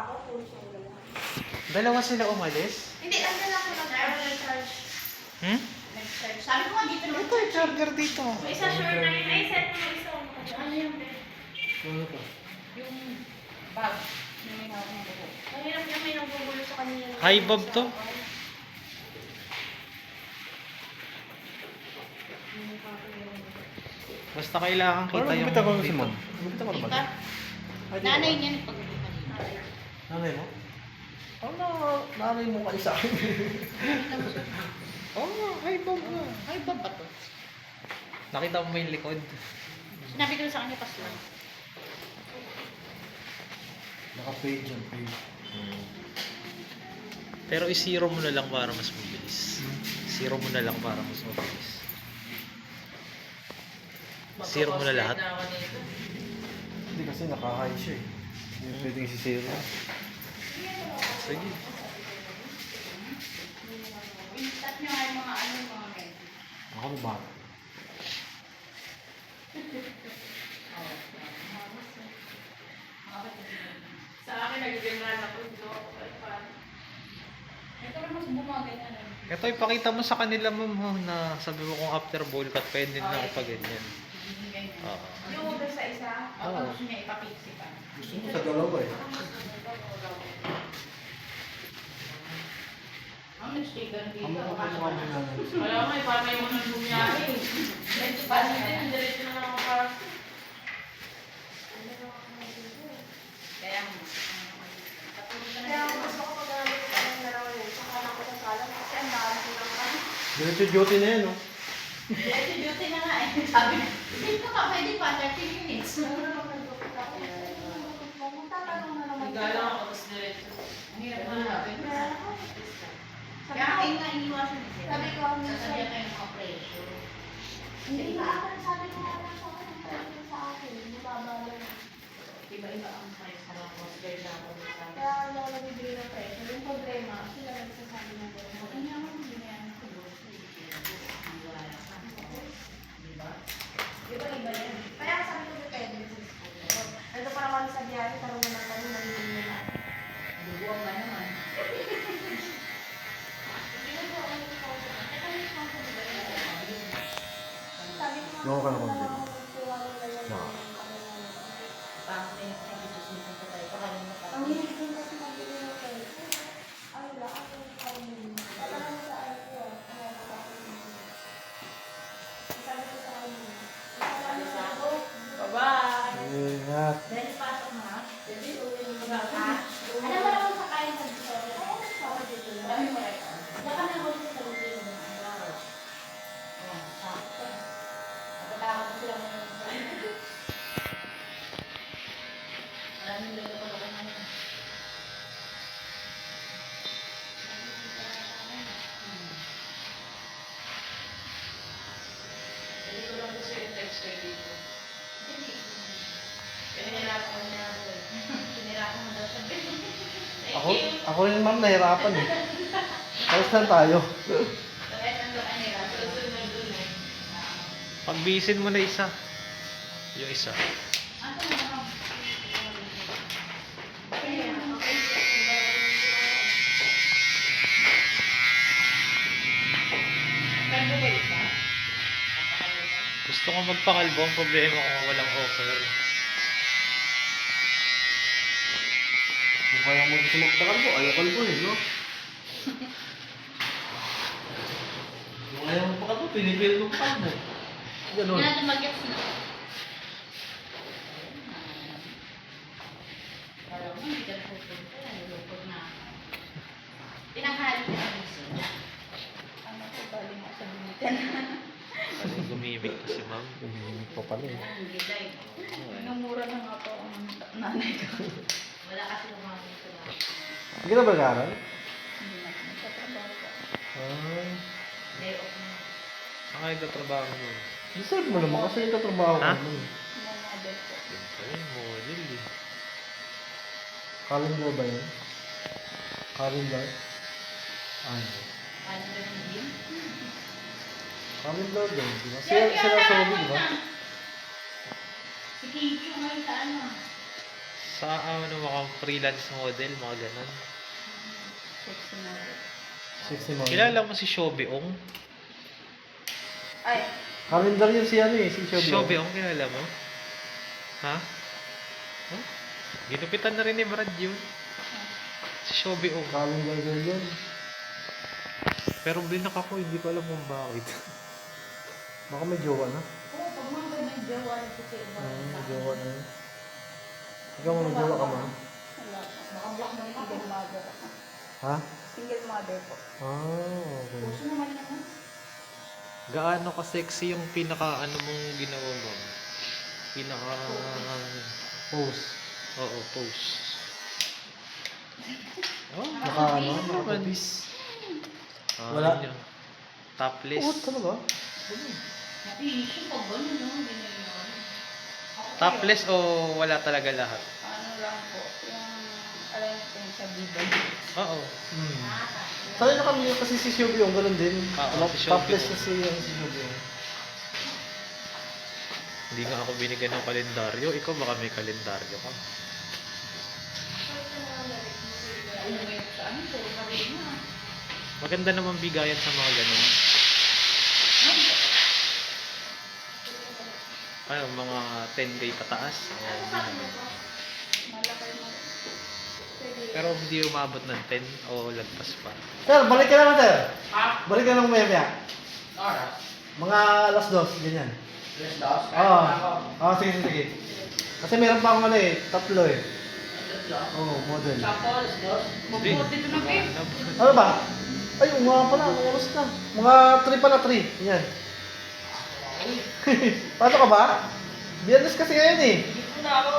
ako, puro solar lang. Dalawa sila umalis? Hindi, andun ako nag-charge. Hmm? Nag-charge. Sabi ko nga dito naman. Ito yung charger dito. May isa sure na yun. Ay, set mo isa. Ano yung Ano to? yung bag. Yung may hawak ng buhok. Ang hirap yung may nagbubulo sa kanila. High bob to? Basta kailangan kita yung Bumita ko si dito. Ma'am. Bumita ko naman. Diba? Nanay niya nagpagbulo kanina. Nanay mo? Ano nanay mo kayo sa akin? Oh, high bob na. Ay, bag ba to? Nakita mo ba yung likod? Sinabi ko sa kanya, pas lang. Naka-page yan, page. Pero i-zero mo na lang para mas mabilis. Zero mo na lang para mas mabilis. Zero mo na lahat. Hindi kasi naka-high siya eh. Hindi pwedeng si-zero. Sige. Instat nyo nga yung mga ano, yung mga men. Ako na ba? Sa akin, nagiging ako. Ito naman bumagay na lang. Ito ipakita mo sa kanila mo na sabi mo kung after bowl cut pwede na ako pa ganyan. Oo. Yung order sa isa, Oo. gusto niya ipapiksi pa. Gusto mo sa dalawa eh. Ang nag-sticker dito. Ang mukha mo kami nanay. Wala nga, parang may unang bumiyari. Diretso din, diretso na lang ako para. Kaya ako gusto ko pag-alit ko ng dalawa yun. Saka lang ko sa sala kasi ang dami ko lang kami. Diretso duty na yan, no? Diretso duty na nga eh. Sabi na, hindi ko ka pwede pa 30 minutes. Magtatanong na naman. Nagala ako, tapos diretso. Ang hirap na natin. Kaya kayo nga iniwasan niya. Sabi ko, sasabihan kayo ng mga presyo. Hindi ba ako sabi ko nga sa akin, ang presyo sa akin, mababa lang. Iba-iba ang price na lang. Mas guide na ako sa akin. Kaya ano ako nabibigay ng presyo. Yung problema, sila nagsasabi ng presyo. Ano yung mga hindi na yan ako. Diba? Iba-iba yan. Kaya sabi ko depende sa school. Ito para kami sa biyahe, tarong naman kami, nangyayari na. Duguan ka naman. Naku ka na konti. Parang may nakikisusin ko tayo. Pakalimutan. Ang hilig din kasi mabili ng presyo. Ano lang, ako yung kainin. Alam mo sa ano ko, ano sa akin. Sabi ko sa kanya, sabi sa ako, Bye-bye! Ingat. dahil pasok na, Jadi, uwi mo diba ba? ka? Alam mo naman sa kain sa Victoria, ay ano sa ako dito lang. Dami mo rin. Diyan ka na ako sa Lubin. Oh, sakto. Natatakot sila mo yung Maraming lolo ko ako naman. Hindi ko lang gusto yung text kayo dito. Pinahirapan ko niya ako eh. Pinahirapan mo daw siya. Ako rin ma'am, nahirapan eh. Tapos lang tayo. Kahit ang doon nila. Susunod na doon eh. Pagbisin mo na isa. Yung isa. Ano na? Kaya ba isa? Gusto ko magpakalbo. Ang problema ko walang offer. Kung kaya mo gusto magtakalbo, ayaw kalbo eh, no? Kung ayaw mo pakalbo, pinipil mo kalbo. Ganun. Yan natin mag-gets na. Alam mo, hindi ka pupunta. Nalulupot na ako. Pinakahali ko na gusto. Ano ko, galing ako sa bumitan. Kasi gumimik kasi ma'am. Hindi pa pala eh. Ang gilay. Namura na nga po ang nanay ko. Wala kasi lumamit ko lang. Hindi ka na ba nag-aaral? Hindi na, nagtatrabaho ko. Ah, Day off na. Saan kayo katrabaho mo? deserve mo naman kasi nagtatrabaho ka Ha? naman. Mga model ko. Ay, model eh. Calendar ba yun? Calendar? Ay, Ano ba yung gym? calendar daw, di ba? Sila sa Robin, di ba? Si Kincho ngayon sa ano? Sa ano mga freelance model, mga ganun. Sexy model. Sexy mo. Kilala mo si Shobeong? Ay, Calendar yun si ano eh, si Shobi. Shobeong, kilala mo? Ha? Huh? Ginupitan na rin ni Brad yun. Si Shobeong. Calendar girl yun. Pero blinak ako, hindi ko alam kung bakit. Baka may jowa na. oo, pag mga ganyan, jowa na kasi iba. May jowa na yun. Ikaw may jowa ka man? Wala. Baka block mo yung single mother ako. Ha? Single mother po. Ah, okay. Puso naman naman. Gaano ka sexy yung pinaka ano mong ginawa mo? Pinaka... Pose. Oo, pose. Oh, Naka ano? naman. Nakapapis. Ah, Wala. yun yun. Topless. Oo, talaga? Issue pag gano'n, no? Hindi na yun. Topless o wala talaga lahat? Ano lang po, yung alam natin sa bibig. Oo. Hmm. Sanay na kami kasi si Shobi yung ganun din. Oo, si Shobi Topless yung- kasi yung si Shobi yung. Hindi nga ako binigyan ng kalendaryo. Ikaw baka may kalendaryo ka. Umuwi sa ano, puro na rin na. Maganda naman bigayan sa mga ganun. Ano, mga 10K pataas. O, hindi naman. Malaki mo. Pero hindi umabot ng 10 o lagpas pa. Sir, balik ka naman, sir. Ah, Balik ka lang maya. oras. Mga alas 2, ganyan. Yes, dos. Oo. Oo, sige, sige, sige. Kasi meron pa akong ano eh, tatlo eh. Oo, model. Tapos, dos. Hindi. Dito na, babe. Ano ba? Ay, nga pala, ang oras na. Mga 3 pala, 3. Yan. Paano ka ba? Biyernes kasi ngayon eh. Dito na ako.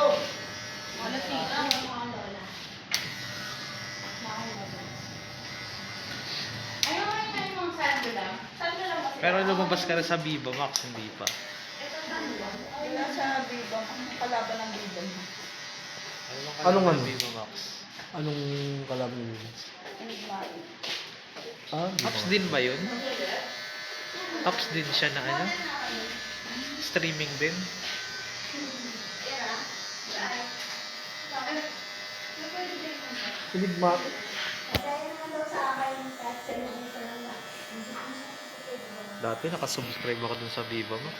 Alas sita, mga lola. Ayun, ayun, yung sando lang. Sando lang kasi. Pero lumabas ka na sa Viva Max, hindi pa. Wala sa bibang, kalaban ng bibang. Anong ano? Viva Max? Anong kalaban mo? Enigmatic. Ah, di Apps ba? din ba yun? Apps din siya na ano? Streaming din? Enigmatic. Dati nakasubscribe ako dun sa Viva Max.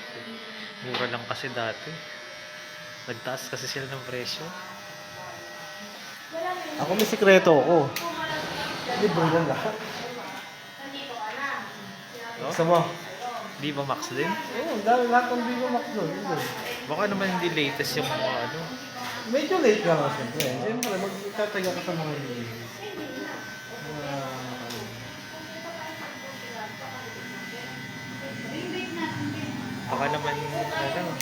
Mura lang kasi dati. Nagtaas kasi sila ng presyo. Ako may sikreto ako. Libre lang lahat. No? Gusto mo? Viva Max din? Oo, dahil lahat ng Viva Max doon. Yun. Baka naman hindi latest yung mga ano. Medyo late ka nga siyempre. Siyempre, magtataga ka sa mga hindi. Baka naman ano.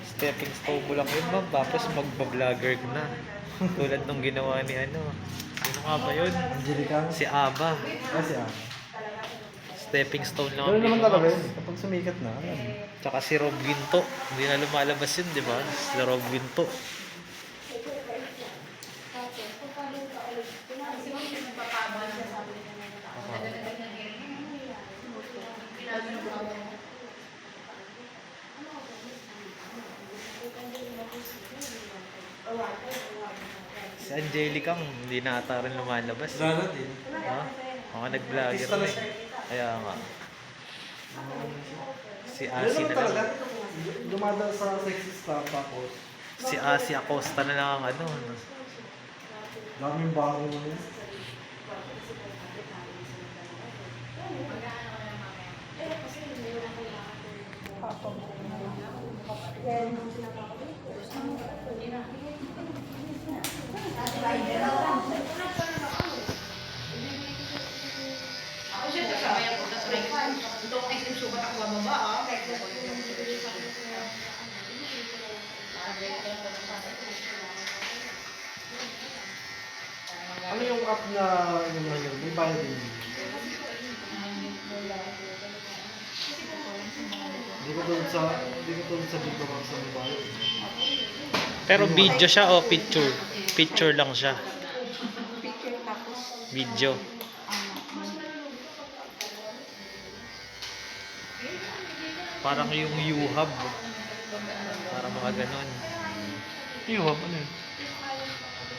Stepping stone mo lang yun, ma'am. Tapos magba-vlogger ka na. Tulad nung ginawa ni ano. Sino nga ba yun? Angelica? Si Aba. Kasi Stepping stone lang Ganoon ang naman Viva talaga Max. yun. Kapag sumikat na. Alam. Tsaka si Rob Ginto. Hindi na lumalabas yun, di ba? Si Rob Ginto. Si Angelica, hindi na ata rin lumalabas. Lalo din. Ha? Mga nag-vlogger Artista na na eh. siya. Kaya nga. Si Ano Asi naman na talaga? lang. Dumadal sa sexy stuff tapos. Si Asi Acosta na lang ang ano. Daming bago mo yun. Ako siya, kasama yung punta sa restaurant. Ito ang ice cream sugat ako bababa, ah. Ano yung app na yung ano, may bayad din. Hindi ko tulad sa Viva Max sa may bayad. Pero video siya o picture? Picture lang siya. Picture tapos, Video. Parang yung U-Hub. Parang mga ganon. Iyo, ano yun?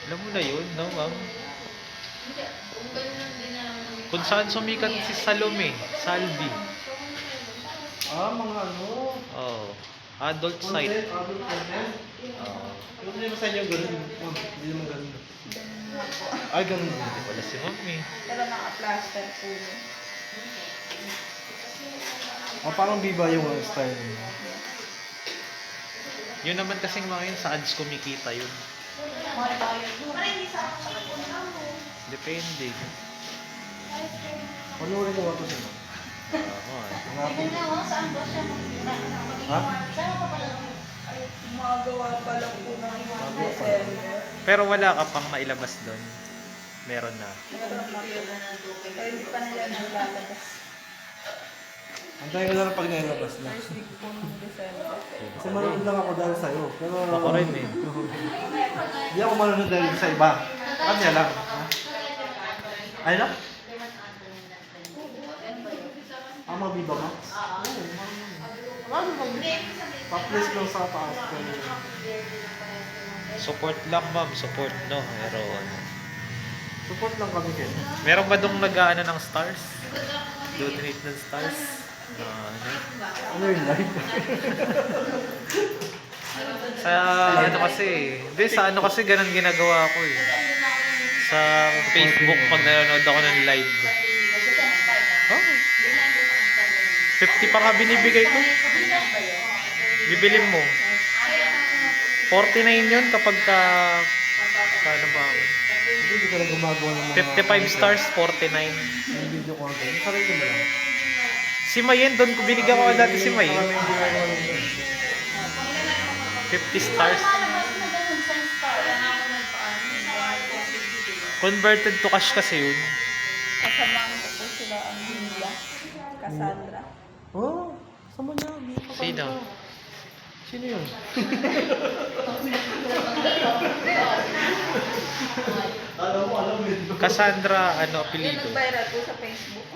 Alam mo na yun, no, ma'am? Hindi, kung ganun din na lang. Kung saan sumikat si Salome, Salvi. Mga ano. Oh, adult Content, site. adult content. Oh, Yung hindi mo sa inyo ganun. Hindi naman ganun. Ay, ganun. wala si mami. Pero naka-plaster po. Parang biba yung style mo. Yun naman kasing mga yun, sa ads kumikita yun. Depende. Panurin mo ito sila. Oo, Hanapin. mo, saan ba siya magkita? Ha? Saan ka pala? Magawa pa lang po ng December. pero wala ka pang mailabas doon. Meron na. Meron na po. Pero hindi pa nila nalalabas. Antayin ko lang pag nailabas na. First week po ng December. Kasi manood lang ako dahil sa'yo. Pero... Ako rin eh. Hindi ako manood dahil sa iba. Kanya lang. Ha? Ay na? Biba Max? Ano ba? Pa-place lang sa taas. Support lang ma'am, support no. Pero ano. Support lang kami kayo. Meron ba dong nag-aano ng stars? Donate ng stars? Ano? Ano yung live? Sa ano kasi, hindi sa ano kasi ganun ginagawa ko eh. Sa Facebook pag nanonood ako ng live. Oh. 50 pa nga binibigay ko. Bibilin mo. 49 yun kapag ka... Paano ba? Hindi ka lang gumagawa ng mga... 55 stars, 49. Yung video content. Sarili mo lang. Si Mayen, doon ko binigyan ko dati si Mayen. Marami yung ginagawa ng 50 stars. Converted to cash kasi yun. Kasamahan ko po sila ang Julia. Cassandra. Oh, sama niya. Sino? Sino yun? alam mo yun. Cassandra, ano, Yung apelido. nag-viral po sa Facebook.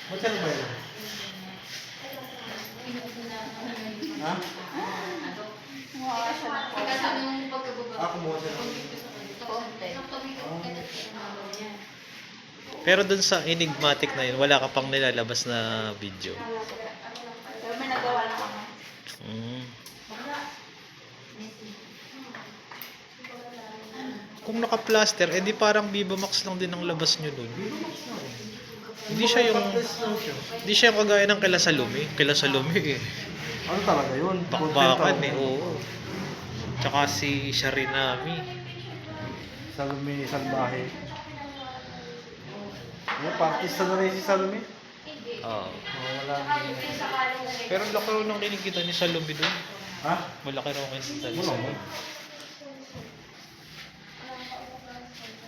Ba't siya ba yun? Ha? Mukha siya ng Ako mo siya. Pero dun sa enigmatic na yun, wala ka pang nilalabas na video. Pero may nagawa na kami. Mm. Kung naka-plaster, edi parang Viva Max lang din ang labas nyo dun. Hindi siya yung... Hindi siya yung kagaya ng kila Salome. Kila Salome eh. Ano talaga yun? Bakbakan eh, oo. Tsaka si Sharinami. Salome Salbahe. Yung partista na rin si Salome. Oo. Wala din. Pero laki rin ang kinikita ni Salome dun. Ha? Malaki rin ang kinikita ni Wala Salome. mo.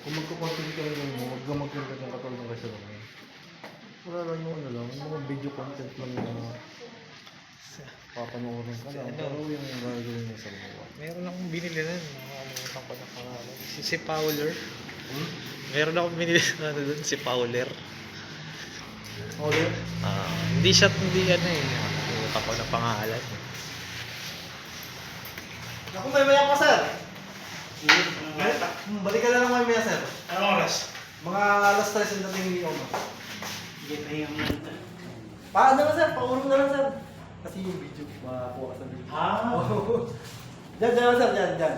Kung magkukontent ka lang mo, huwag ka mag-content ng katulad ng kay Salome. Wala lang yung ano lang, yung mga video content lang na papanoorin ka lang. Ano? Pero yung gagawin niya sa mga. Meron akong binili na. Nakalimutan ko na pangalan. Si Fowler. Hmm? Meron akong binili na ano dun, si Fowler. Order? Hindi siya, hindi ano eh. Nakalimutan ko na pangalan. Ako may maya pa, sir. Balik ka na lang may maya, sir. Anong oras? Mga alas 3 ang dating ni Oma. Hindi pa yung nanta. Paano na, sir? Paurong na lang, sir. Kasi yung video, makakuha ka sa video. Ah? Diyan, diyan, sir. Diyan, diyan.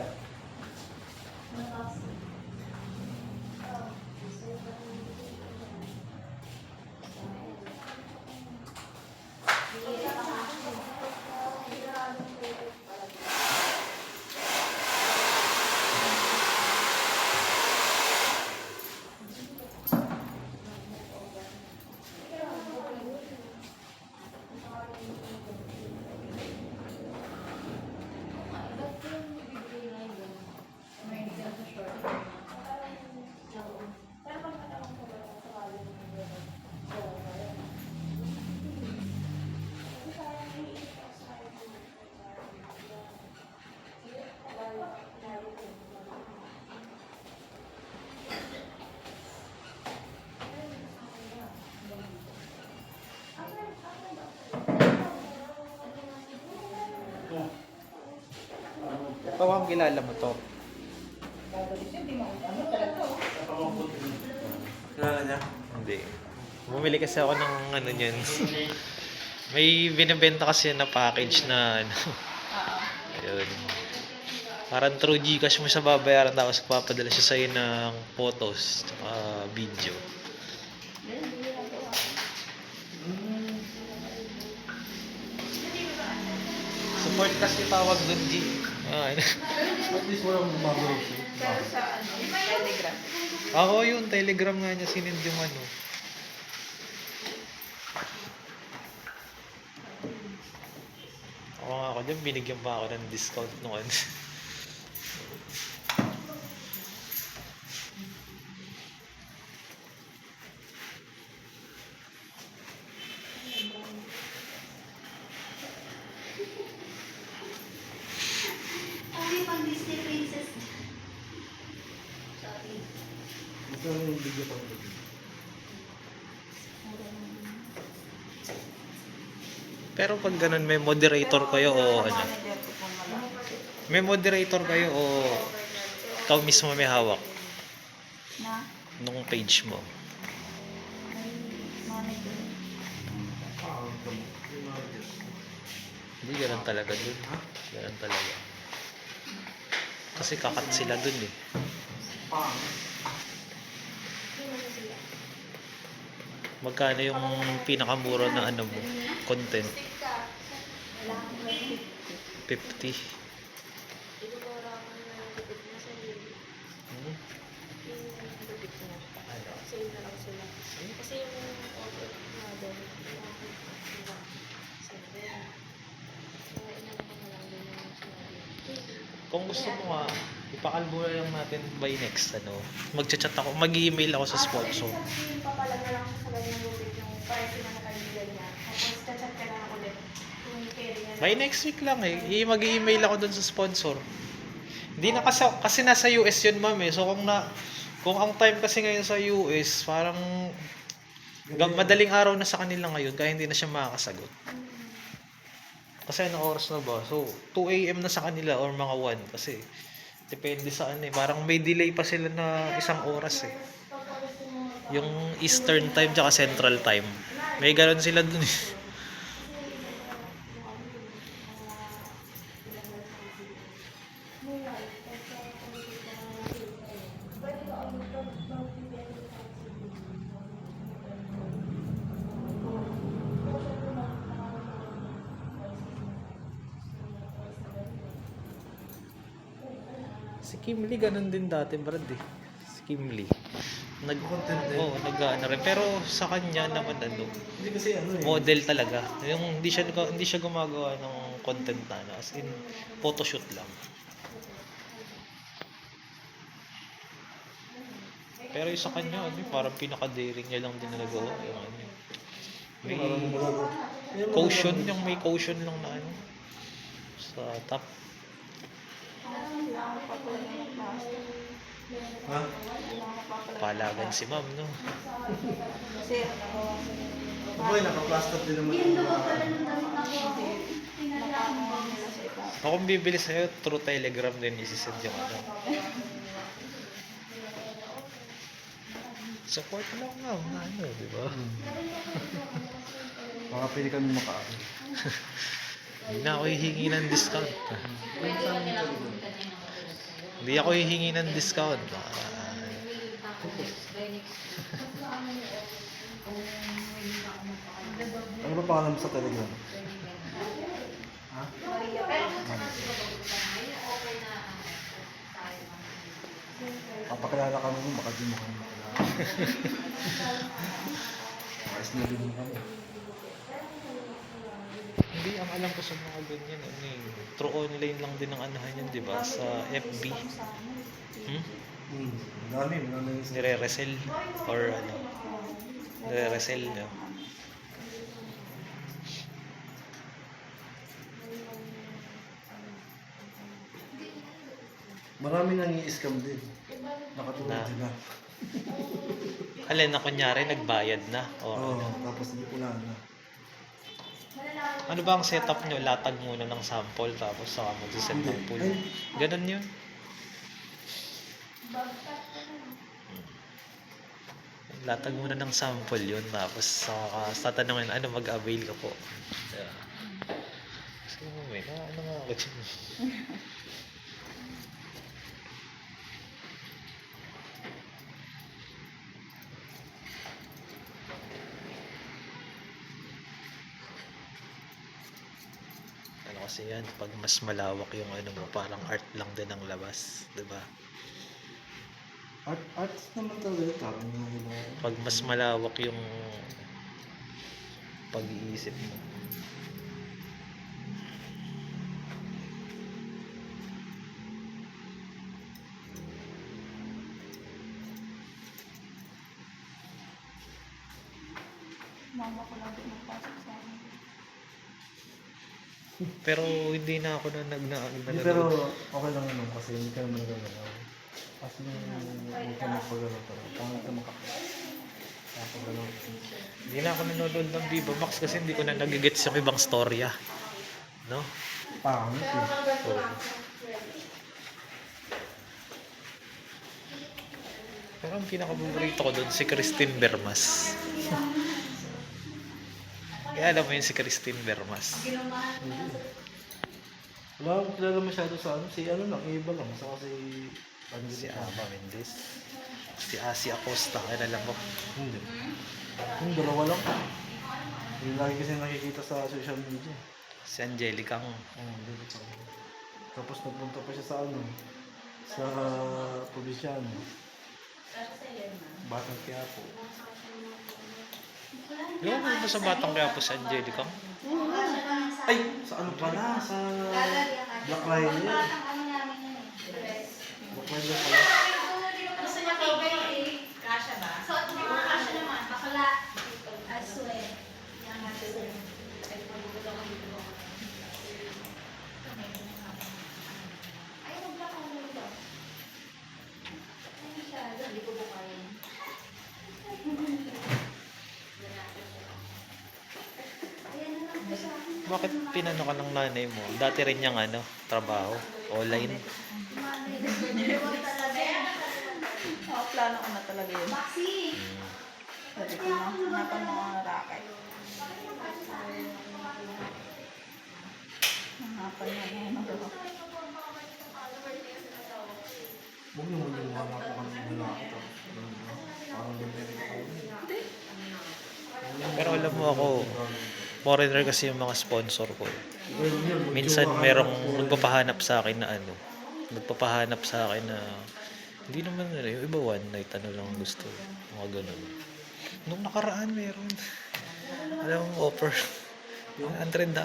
Pawang kilala mo to. Kilala niya? Hindi. Bumili kasi ako ng ano niyan. May binibenta kasi na package na ano. Ayun. Parang through Gcash mo siya babayaran tapos papadala siya sa'yo ng photos tsaka video. Support kasi tawag doon, G. Ah, At least walang gumagalaw siya. Pero sa ano, Telegram. ako yun, Telegram nga niya sinend yung ano. Ako nga ako dyan, binigyan pa ako ng discount nung ano. Hindi pang Disney princess. Sorry. Ito yung video pa ito. Pero pag ganun, may moderator kayo o ano? Manager ko kung malaki. May moderator kayo o ikaw mismo may hawak Na? nung page mo? May manager. Hindi, ganun talaga dun. Ganun talaga. Kasi kakat sila dun eh. Magkano yung pinakamura na ano mo? Content? 50. Hmm? Kasi yung order na doon, Kung gusto mo nga, ipakalbo na lang natin by next ano. Magchat-chat ako, mag-email ako sa sponsor. sasabihin pa pala na lang siya sa ganyang lupit yung price na nakalimutan niya. Tapos chat-chat ka na ulit. Kung carry niya By next week lang eh. Mag-email ako dun sa sponsor. Hindi na kasi nasa US yun, ma'am eh. So kung ang time kasi ngayon sa US, parang madaling araw na sa kanila ngayon kaya hindi na siya makakasagot. Kasi anong oras na ba? So 2 AM na sa kanila or mga 1 kasi depende sa ano eh. Parang may delay pa sila na isang oras eh. Yung Eastern time tsaka Central time. May gano'n sila dun eh. Si Kim Lee ganun din dati, Brad eh. Si Kim Lee. Content din. Nag-ano rin. Pero sa kanya naman ano, Hindi kasi ano eh. model talaga. Yung hindi siya gumagawa ng content na ano, as in photoshoot lang. Pero yung sa kanya, ano, parang pinaka-daring niya lang din na nagawa. Yung ano, may caution, yung may caution lang na ano, sa top. Ha? Palagan si ma'am, no? Kasi, Boy, naka-plaster din naman. Yung lupa pala nung damit ako. Pinalaman mo. nila sa iba. Ako kung bibili sa'yo, through Telegram din isisend yung ano. Support lang ma'am, na ano, di ba? Baka pwede kami makaano. Hindi na ako hihingi ng discount. Hindi ako hihingi ng discount. Ano ba pangalan mo sa Telegram? Ha? Papakilala kami mo, baka di mo kami makilala. Ayos na din kami. Hindi, ang alam ko sa mga ganyan, ano eh, through online lang din ang anahan yan, di ba? Sa FB. Dami, mananay sa... Nire-resell or ano. Nire-resell nyo. Marami nang i-scam din. Nakatulad Na. sila. Alin na kunyari, nagbayad na. Oo, O, tapos hindi ko na. Ano ba ang setup nyo? Latag muna ng sample tapos saka mag-send ng pool. Ganun yun. Latag muna ng sample yun tapos saka tatanungin ano mag-avail ka po. Yeah. Kasi may ano nga ako dyan. Ano kasi yan, pag mas malawak yung ano mo, parang art lang din ang labas, 'di ba? Arts naman talaga ito. Pag mas malawak yung pag-iisip mo. Mama ko lang din magpasok sa amin. Pero hindi na ako na Pero okay lang naman kasi hindi ka naman nagagalaw. Kasi hindi ka magpagalaw talaga. Pangit ka makapagalaw. Hindi na ako nanonood ng Viva Max kasi hindi ko na nagigets yung ibang storya. No? Pangit eh. Oo. Pero ang pinaka-paborito ko doon si Christine Bermas. Kaya alam mo yun si Christine Bermas. Wala akong kilala masyado sa ano. Si ano lang, iba lang. Saka si... Si Ava Mendez. Si Asi Acosta. Kaya alam mo. Hindi. Yung dalawa lang. Yung lagi kasi nakikita sa social media. Si Angelica. Hindi ko pa. Tapos nagpunta pa siya sa ano. Sa probinsyano. Batang Quiapo. Yung ano ba sa Batang Quiapo si Angelica? Ay! Sa ano pala? Sa Black Rider. Black Rider pala. Gusto niya kay Kasha ba? So, ito mga Kasha naman. Bakala. I swear. Yan nga sila. Ay, mag-block ako nito. Ay, siya. Hindi ko bukayin. Ayan na lang po sa akin. Bakit pinano ka ng nanay mo? Dati rin niyang ano, trabaho, online. Plano ko na talaga yun. Maxi! Sabi ko na, hanapan mo ang racket. Hanapan mo ang ano. Huwag naman yung mga napakang lalaki to. Parang ganyan ako. Pero alam mo ako, foreigner kasi yung mga sponsor ko. Minsan merong nagpapahanap sa akin na ano, nagpapahanap sa akin na hindi naman nila, yung iba one night ano lang gusto, mga ganun. Nung nakaraan meron, alam mo, offer $1,000.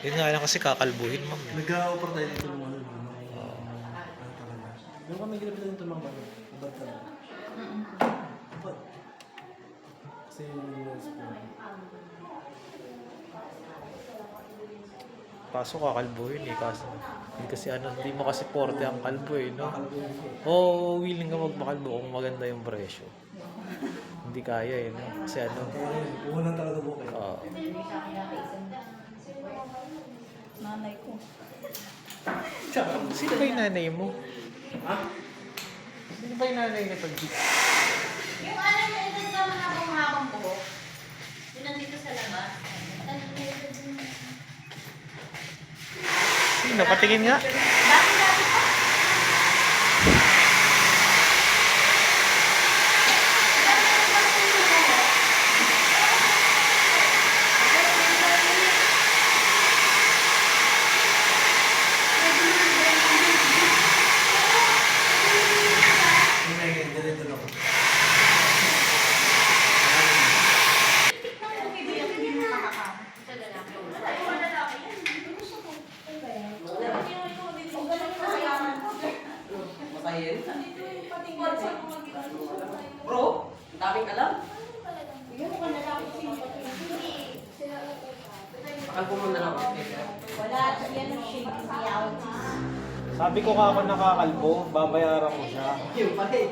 Yun nga lang kasi kakalbuhin mo. Nag-a-offer tayo dito ng ano. Ano talaga. Yung kami ginapit dito ng ano. Abad talaga. Abad. Kasi yung US po. Kaso kakalbuhin eh, kasi ano, hindi mo kasi porte ang kalbo eh, no? Oo, willing ka magpakalbo kung maganda yung presyo. Hindi kaya eh, no? Kasi ano, Ulan talaga po kayo. Nanay ko. sino ba yung nanay mo? Ha? Sino ba yung nanay na pag-jeep? Yung alam niya, ito naman akong habang buhok. Yung nandito sa labas. Sino? Patingin nga. Dati-dati pa. Hindi, ganito lang. Bro, ang daming alam. Pakalbo mo na lang. Wala, yan ang shade ng yaw. Sabi ko ka ako nakakalbo, babayaran ko siya. Yung pala eh.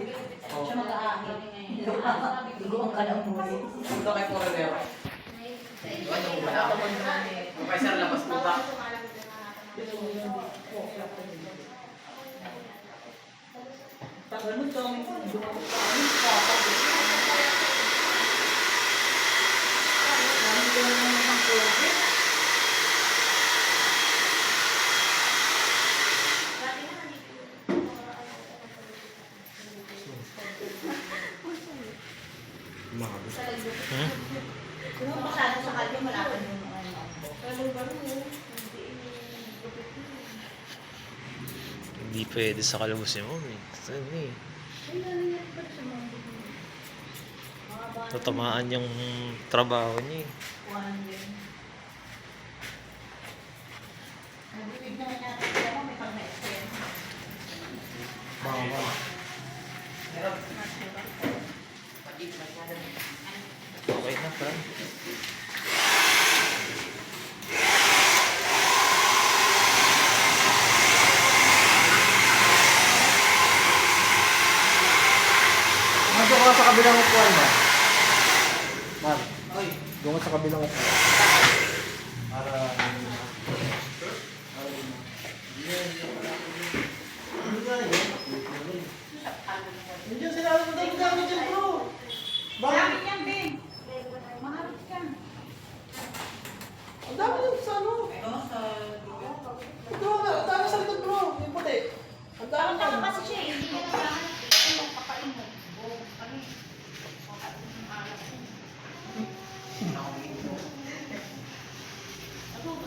Siya mag-aahit. Bigong ka lang muli. Punta kay Forever. Okay, sir, labas po ba? Hmm? Kung masyado sa kalye, malapad yung Hindi pwede sa kalabos ni Mom eh. Saan eh? Tatamaan yung trabaho niya eh. Nabibig naman natin sila mo, may pag-na-experience. Bawal. Okay na, Fran. Doon ka sa kabilang upuan ba? Ma'am, doon ka sa kabilang upuan. Para... Hindi yan sinabi mo tayo gamit yan, bro. Marami yan, Ben. Maharap ka. Ang dami yan sa ano? Ito nga, ang dami sa likod, bro. Yung puti. Ang dami Ang tama yan. kasi siya, hindi ka naghahanap. Ito, pakain mo. Ano eh.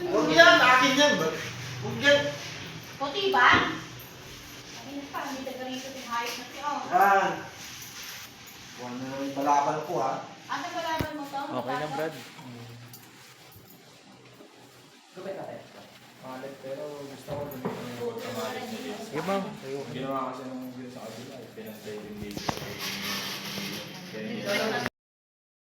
Huwag yan, akin yan. Huwag yan. Puti ba? Ano yun pa, hindi na ganito yung hayop na siya. Yan. Buwan na yung balabal ko, ha? Ano malaban mo to? Okay na, Brad. Gabay natin. Malit, pero gusto ko din yung pagkamalit. Sige, Ma'am. Ginawa kasi nung yun sa kabila, pinastay yung baby.